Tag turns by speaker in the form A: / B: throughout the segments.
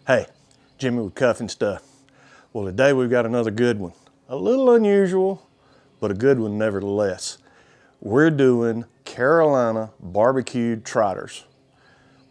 A: Hey, Jimmy with Cuff and Stuff. Well, today we've got another good one. A little unusual, but a good one nevertheless. We're doing Carolina barbecued trotters.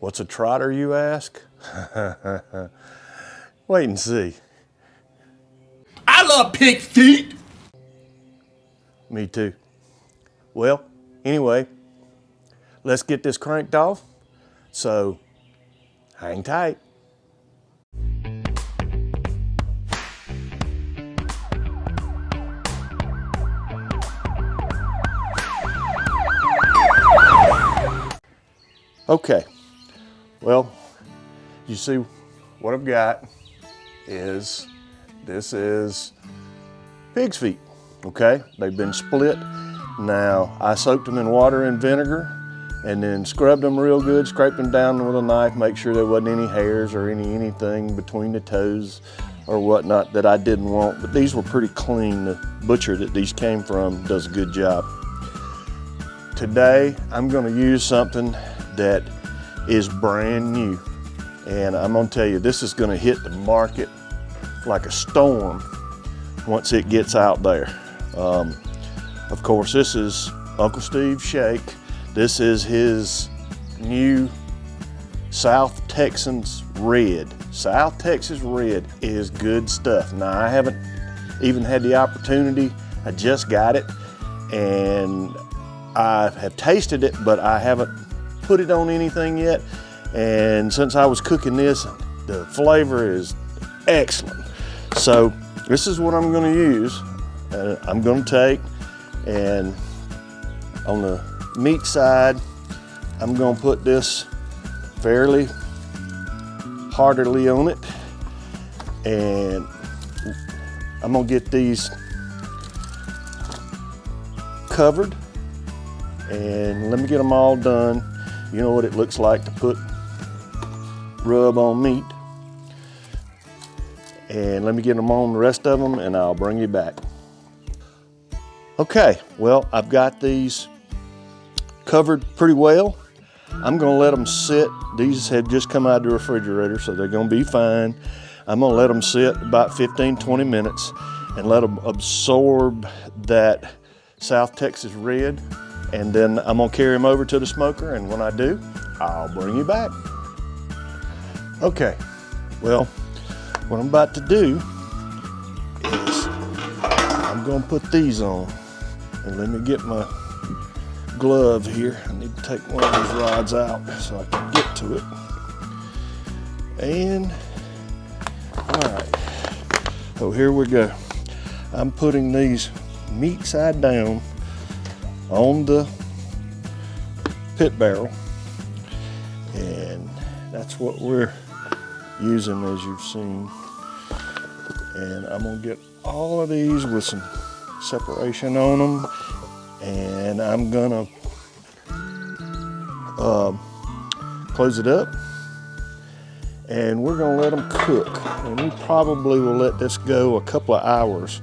A: What's a trotter, you ask? Wait and see.
B: I love pig feet.
A: Me too. Well, anyway, let's get this cranked off. So, hang tight. Okay, well, you see what I've got is, this is pig's feet, okay? They've been split. Now, I soaked them in water and vinegar and then scrubbed them real good, scraped them down with a knife, make sure there wasn't any hairs or anything between the toes or whatnot that I didn't want, but these were pretty clean. The butcher that these came from does a good job. Today, I'm gonna use something that is brand new. And I'm gonna tell you, this is gonna hit the market like a storm once it gets out there. Of course, this is Uncle Steve's Shake. This is his new South Texas Red. South Texas Red is good stuff. Now, I haven't even had the opportunity. I just got it, and I have tasted it, but I haven't put it on anything yet. And since I was cooking this, the flavor is excellent. So this is what I'm gonna use. I'm gonna take, and on the meat side, I'm gonna put this fairly heartily on it. And I'm gonna get these covered, and let me get them all done. You know what it looks like to put rub on meat. And let me get them on, the rest of them, and I'll bring you back. Okay, well, I've got these covered pretty well. I'm gonna let them sit. These have just come out of the refrigerator, so they're gonna be fine. I'm gonna let them sit about 15-20 minutes and let them absorb that South Texas Red. And then I'm gonna carry them over to the smoker, and when I do, I'll bring you back. Okay, well, what I'm about to do is I'm gonna put these on. And let me get my glove here. I need to take one of these rods out so I can get to it. And, all right, so here we go. I'm putting these meat side down on the pit barrel, and that's what we're using, as you've seen. And I'm gonna get all of these with some separation on them, and I'm gonna close it up, and we're gonna let them cook. And we probably will let this go a couple of hours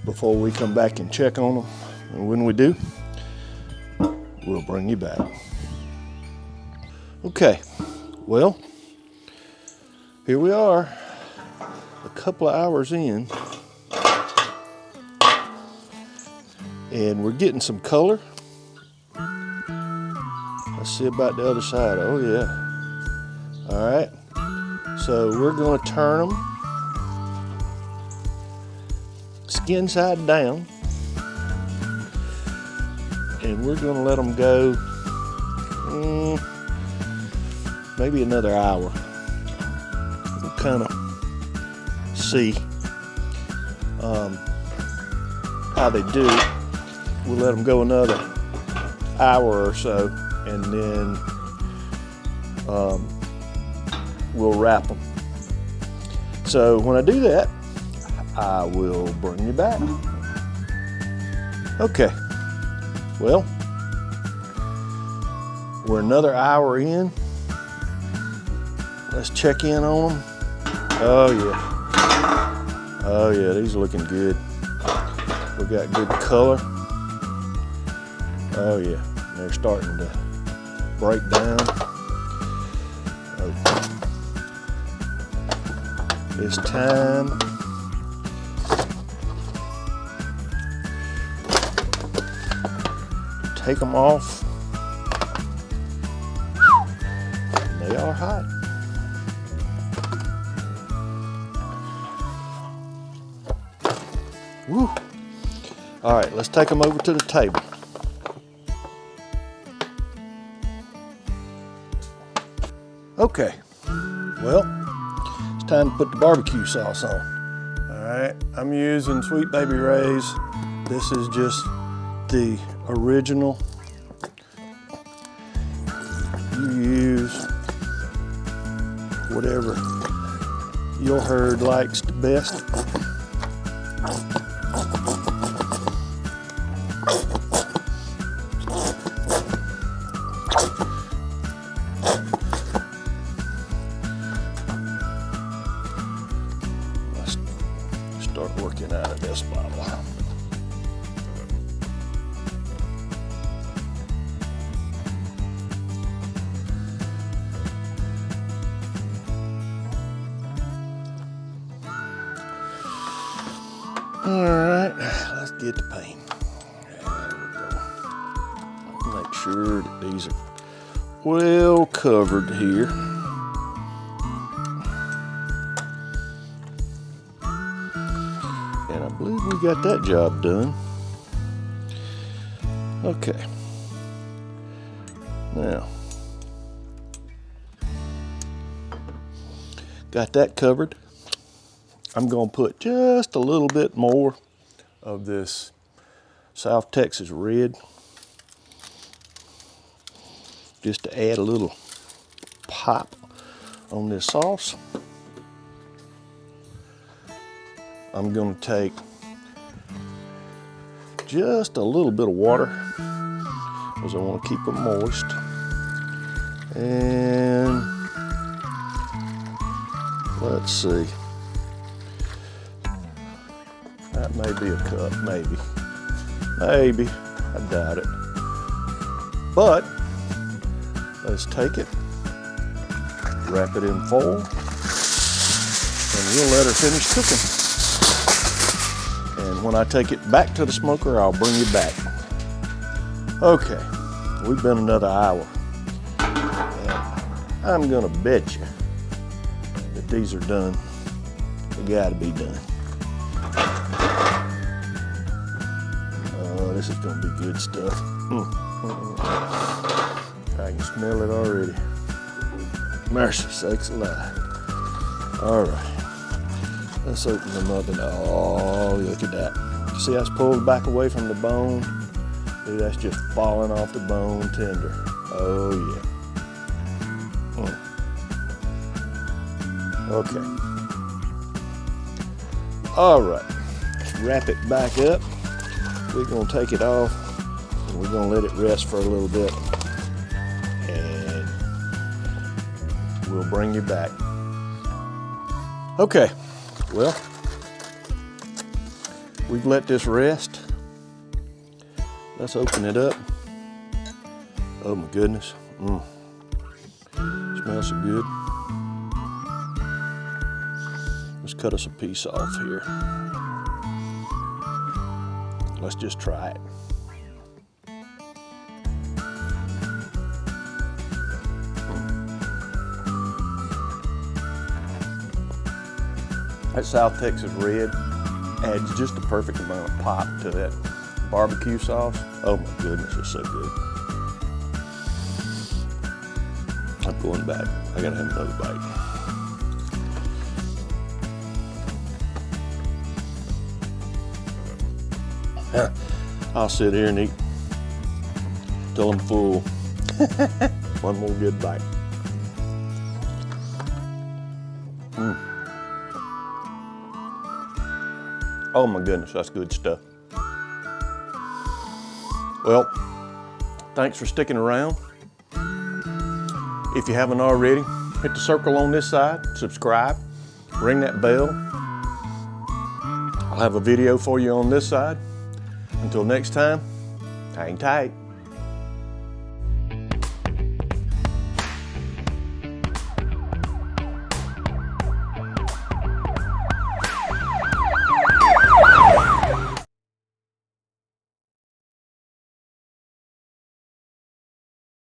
A: before we come back and check on them. And when we do, we'll bring you back. Okay, well, here we are, a couple of hours in, and we're getting some color. Let's see about the other side. Oh yeah. All right, so we're gonna turn them skin side down, and we're gonna let them go maybe another hour. We'll kind of see how they do. We'll let them go another hour or so, and then we'll wrap them. So when I do that, I will bring you back. Okay, well, we're another hour in. Let's check in on them. Oh yeah. Oh yeah, these are looking good. We got good color. Oh yeah, they're starting to break down. Oh. it's time to take them off. They are hot. Woo. All right, let's take them over to the table. Okay, well, it's time to put the barbecue sauce on. All right, I'm using Sweet Baby Ray's. This is just the original. You use whatever your herd likes the best. Let's start working out of this bottle. All right, let's get the paint. There we go. Make sure that these are well covered here. And I believe we got that job done. Okay. Now, got that covered. I'm going to put just a little bit more of this South Texas red, just to add a little pop on this sauce. I'm going to take just a little bit of water because I want to keep them moist. And let's see. That may be a cup, maybe. Maybe, I doubt it. But, let's take it, wrap it in foil, and we'll let her finish cooking. And when I take it back to the smoker, I'll bring you back. Okay, we've been another hour. And I'm gonna bet you that these are done. They gotta be done. This is gonna be good stuff. I can smell it already. Mercy sakes alive. All right, let's open them up and oh, look at that. You see that's pulled back away from the bone? See, that's just falling off the bone tender. Oh yeah. Okay. All right, let's wrap it back up. We're gonna take it off and we're gonna let it rest for a little bit and we'll bring you back. Okay, well, we've let this rest. Let's open it up. Oh my goodness, smells so good. Let's cut us a piece off here. Let's just try it. That South Texas red adds just the perfect amount of pop to that barbecue sauce. Oh my goodness, it's so good. I'm going back. I gotta have another bite. I'll sit here and eat till I'm full. One more good bite. Oh my goodness, that's good stuff. Well, thanks for sticking around. If you haven't already, hit the circle on this side, subscribe, ring that bell. I'll have a video for you on this side. Until next time, hang tight.